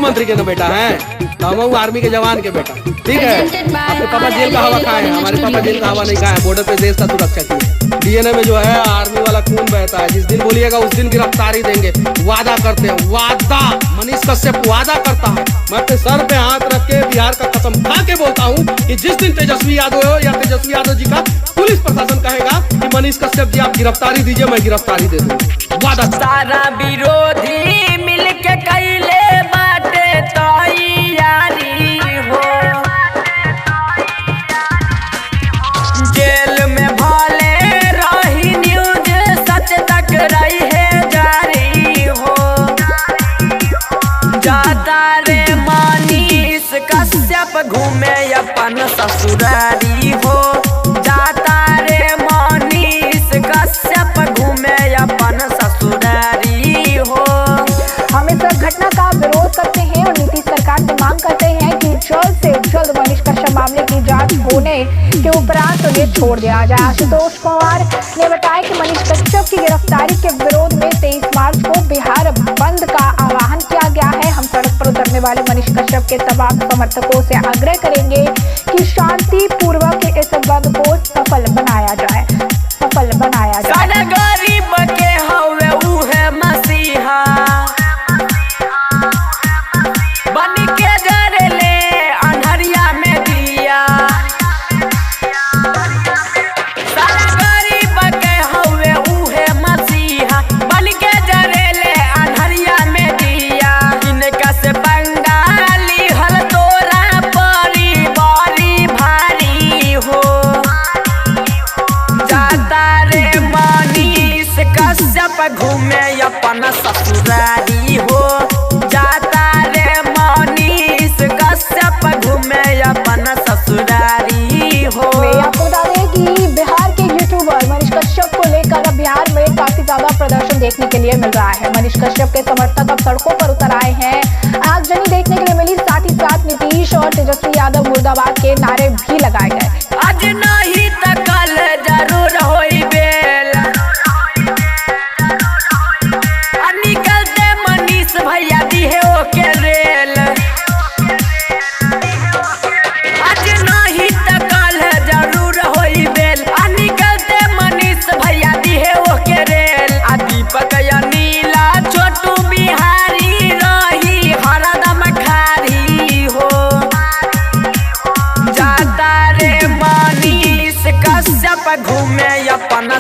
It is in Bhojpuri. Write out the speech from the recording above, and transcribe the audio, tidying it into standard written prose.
मुख्यमंत्री के ना बेटा है, हम आर्मी के जवान के बेटा। ठीक है, आपके पापा जेल का हवा खाए हैं, हमारे पापा जेल का हवा नहीं खाए। बॉर्डर पे देश का सुरक्षा की डीएनए में जो है आर्मी वाला खून बहता है। जिस दिन बोलिएगा उस दिन गिरफ्तारी देंगे, वादा करते हैं, वादा। मनीष कश्यप वादा करता है। मैं अपने सर पे हाथ रख के बिहार का कसम खा के बोलता हूँ कि जिस दिन तेजस्वी यादव या तेजस्वी यादव जी का पुलिस प्रशासन कहेगा कि मनीष कश्यप जी आप गिरफ्तारी दीजिए, मैं गिरफ्तारी दे दूंगा, वादा। सारा विरोधी मिलके कैले बाटे तैयारी हो, जेल में भले रही न्यूज सच तक रही है जारी हो। जाता रे मनीष कश्यप घूमे अपन ससुरारी हो, जाता रे मनीष कश्यप घूमे अपन ससुरारी हो। हम इस घटना का विरोध करते हैं और नीतीश सरकार से मांग करते हैं कि जल्द से जल्द मनीष कश्यप मामले की जांच होने के उपरांत उन्हें छोड़ दिया जाए। आशुतोष कुमार ने बताया कि मनीष कश्यप की गिरफ्तारी के विरोध में 23 मार्च को बिहार बंद का आह्वान किया गया है। हम सड़क पर उतरने वाले मनीष कश्यप के तमाम समर्थकों से आग्रह करेंगे कि शांतिपूर्वक इस बंद को सफल बनाया जाए। गरीब के हवे उहे मसीहा, बन के जरेले अंधरिया में दिया। सारा गरीब के हवे उहे मसीहा, बन के जरेले अंधरिया में दिया। इनका से बंगाली हल तोरा परी बड़ी भारी हो। जाता रे मनीष कश्यप घूमे अपन ससुरारी हो, जाता रे मनीष कश्यप घूमे अपन ससुरारी हो। आपको बता दें कि बिहार के यूट्यूबर मनीष कश्यप को लेकर अब बिहार में काफी ज्यादा प्रदर्शन देखने के लिए मिल रहा है। मनीष कश्यप के समर्थक अब सड़कों पर उतर आए हैं, आगजनी देखने के लिए मिली। साथ ही साथ नीतीश और तेजस्वी यादव मुर्दाबाद के नारे भी लगाए गए। आज नहीं तो कल जरूर होई बेल, निकलते मनीष भैया दिहे ओके रेल। आज नहीं तो कल जरूर होई बेल, निकलते मनीष भैया दिहे ओके रेल। दीपक नीला छोटू बिहारी रही हरदम खारी हो। जाता रे मनीष कश्यप घूमे अपन